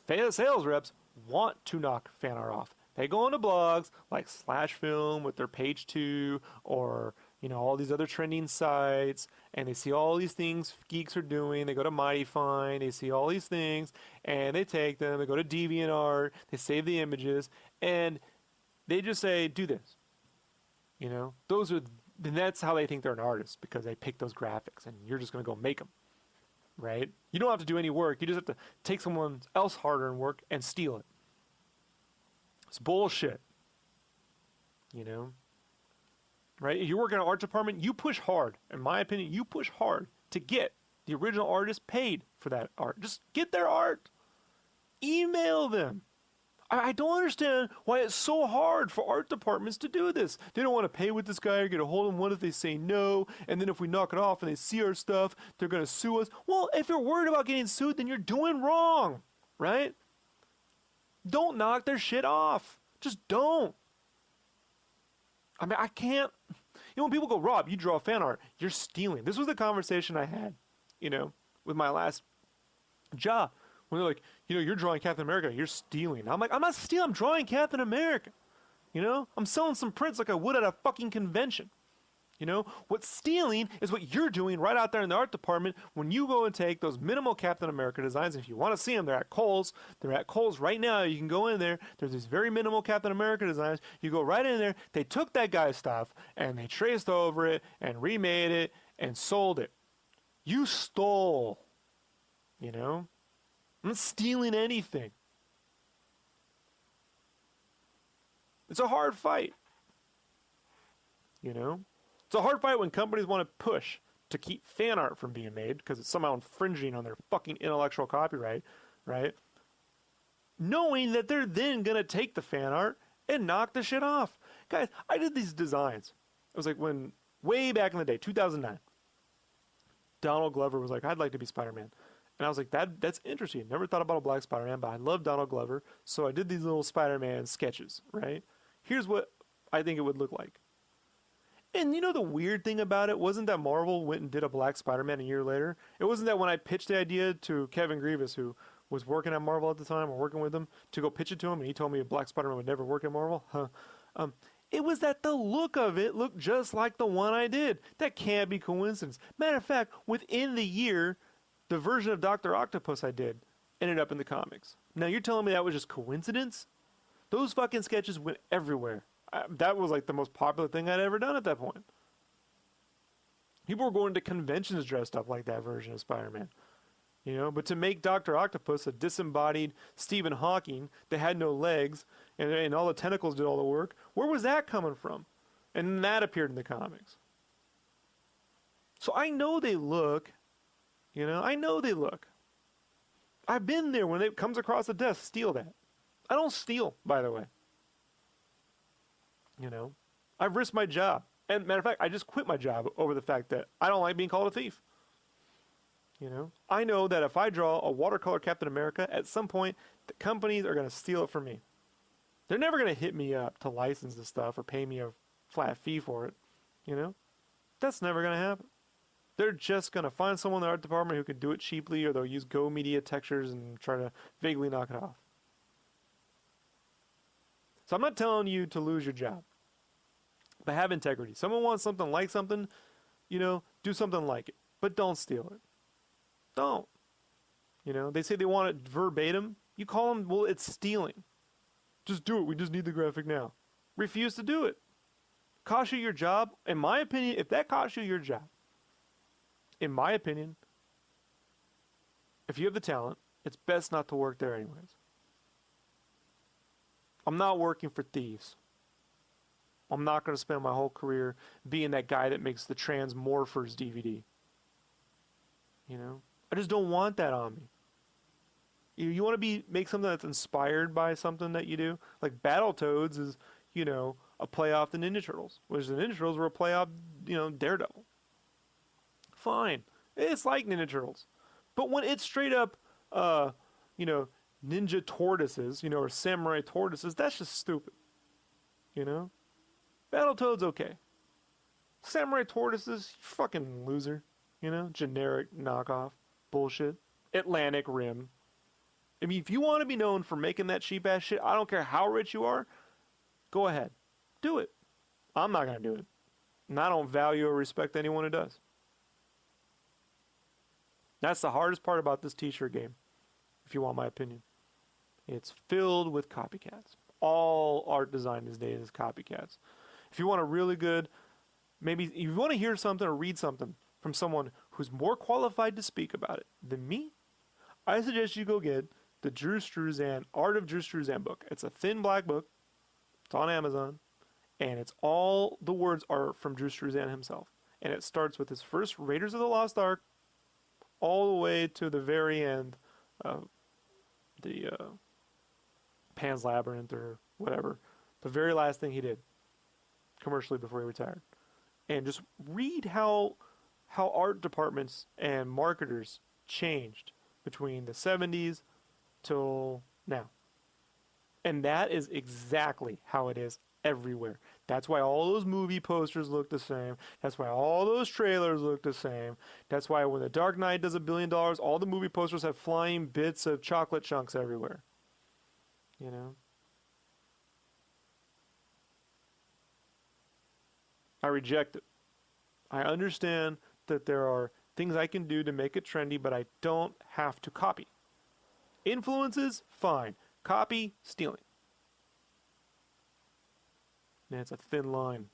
Sales reps want to knock fan art off. They go into blogs like Slash Film with their page 2 or, you know, all these other trending sites, and they see all these things geeks are doing. They go to Mighty Find, they see all these things, and they take them, they go to DeviantArt, they save the images, and they just say, do this. You know, then that's how they think they're an artist, because they pick those graphics, and you're just going to go make them, right? You don't have to do any work. You just have to take someone else's hard-earned work and steal it. It's bullshit, you know? Right? If you work in an art department, you push hard. In my opinion, you push hard to get the original artist paid for that art. Just get their art. Email them. I don't understand why it's so hard for art departments to do this. They don't want to pay with this guy or get a hold of him. What if they say no? And then if we knock it off and they see our stuff, they're going to sue us. Well, if you're worried about getting sued, then you're doing wrong, right? Don't knock their shit off. Just don't. I mean, I can't. You know, when people go, Rob, you draw fan art, you're stealing. This was the conversation I had, you know, with my last job. When they're like, you know, you're drawing Captain America, you're stealing. I'm like, I'm not stealing, I'm drawing Captain America. You know, I'm selling some prints like I would at a fucking convention. You know, what's stealing is what you're doing right out there in the art department when you go and take those minimal Captain America designs. If you want to see them, they're at Kohl's. They're at Kohl's right now. You can go in there. There's these very minimal Captain America designs. You go right in there. They took that guy's stuff and they traced over it and remade it and sold it. You stole. You know? I'm not stealing anything. It's a hard fight. You know? It's a hard fight when companies want to push to keep fan art from being made because it's somehow infringing on their fucking intellectual copyright, right? Knowing that they're then going to take the fan art and knock the shit off. Guys, I did these designs. It was like when, way back in the day, 2009, Donald Glover was like, I'd like to be Spider-Man. And I was like, that's interesting. Never thought about a black Spider-Man, but I love Donald Glover. So I did these little Spider-Man sketches, right? Here's what I think it would look like. And you know the weird thing about it wasn't that Marvel went and did a black Spider-Man a year later. It wasn't that when I pitched the idea to Kevin Grievous, who was working at Marvel at the time, or working with him, to go pitch it to him, and he told me a black Spider-Man would never work at Marvel. It was that the look of it looked just like the one I did. That can't be coincidence. Matter of fact, within the year, the version of Dr. Octopus I did ended up in the comics. Now you're telling me that was just coincidence? Those fucking sketches went everywhere. That was like the most popular thing I'd ever done at that point. People were going to conventions dressed up like that version of Spider-Man. You know, but to make Dr. Octopus a disembodied Stephen Hawking that had no legs and all the tentacles did all the work, where was that coming from? And that appeared in the comics. So I know they look, you know, I know they look. I've been there when it comes across the desk, steal that. I don't steal, by the way. You know, I've risked my job. And matter of fact, I just quit my job over the fact that I don't like being called a thief. You know, I know that if I draw a watercolor Captain America, at some point, the companies are going to steal it from me. They're never going to hit me up to license the stuff or pay me a flat fee for it. You know, that's never going to happen. They're just going to find someone in the art department who can do it cheaply, or they'll use Go Media textures and try to vaguely knock it off. So I'm not telling you to lose your job, but have integrity. Someone wants something like something, you know, do something like it, but don't steal it. Don't. You know, they say they want it verbatim. You call them, well, it's stealing. Just do it. We just need the graphic now. Refuse to do it. Cost you your job. In my opinion, if that costs you your job, in my opinion, if you have the talent, it's best not to work there anyways. I'm not working for thieves. I'm not going to spend my whole career being that guy that makes the Transmorphers DVD. You know? I just don't want that on me. You want to make something that's inspired by something that you do? Like Battletoads is, you know, a play off the Ninja Turtles. Whereas the Ninja Turtles were a play off, you know, Daredevil. Fine. It's like Ninja Turtles. But when it's straight up, you know, ninja tortoises, you know, or samurai tortoises, that's just stupid. You know? Battletoads, okay. Samurai tortoises, fucking loser. You know? Generic knockoff. Bullshit. Atlantic Rim. I mean, if you want to be known for making that cheap ass shit, I don't care how rich you are, go ahead. Do it. I'm not going to do it. And I don't value or respect anyone who does. That's the hardest part about this t-shirt game, if you want my opinion. It's filled with copycats. All art design these days is copycats. If you want a really good, maybe if you want to hear something or read something from someone who's more qualified to speak about it than me, I suggest you go get the Drew Struzan, Art of Drew Struzan book. It's a thin black book. It's on Amazon. And it's all the words are from Drew Struzan himself. And it starts with his first Raiders of the Lost Ark all the way to the very end of the Pan's Labyrinth or whatever. The very last thing he did commercially before he retired. And just read how art departments and marketers changed between the 70s till now. And that is exactly how it is everywhere. That's why all those movie posters look the same. That's why all those trailers look the same. That's why when The Dark Knight does $1 billion, all the movie posters have flying bits of chocolate chunks everywhere. You know? I reject it. I understand that there are things I can do to make it trendy, but I don't have to copy. Influences, fine. Copy, stealing. And it's a thin line.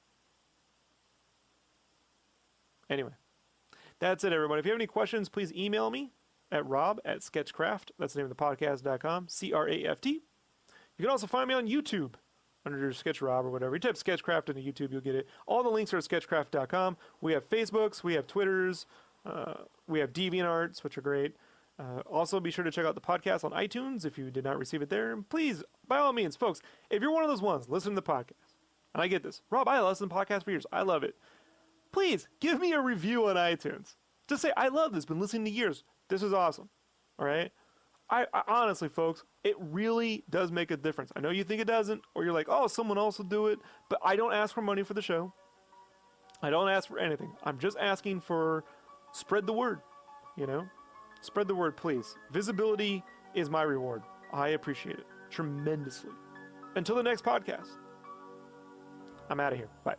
Anyway, that's it, everybody. If you have any questions, please email me at rob@sketchcraft. That's the name of the podcast.com. CRAFT. You can also find me on YouTube under your Sketch Rob or whatever. You type Skechcraft into YouTube, you'll get it. All the links are at sketchcraft.com. We have Facebooks, we have Twitters, we have DeviantArts, which are great. Also, be sure to check out the podcast on iTunes if you did not receive it there. And please, by all means, folks, if you're one of those ones, listen to the podcast. And I get this. Rob, I listened to podcasts for years. I love it. Please, give me a review on iTunes. Just say, I love this. Been listening to years. This is awesome. All right? I honestly, folks, it really does make a difference. I know you think it doesn't, or you're like, oh, someone else will do it. But I don't ask for money for the show. I don't ask for anything. I'm just asking for spread the word, you know? Spread the word, please. Visibility is my reward. I appreciate it tremendously. Until the next podcast, I'm out of here. Bye.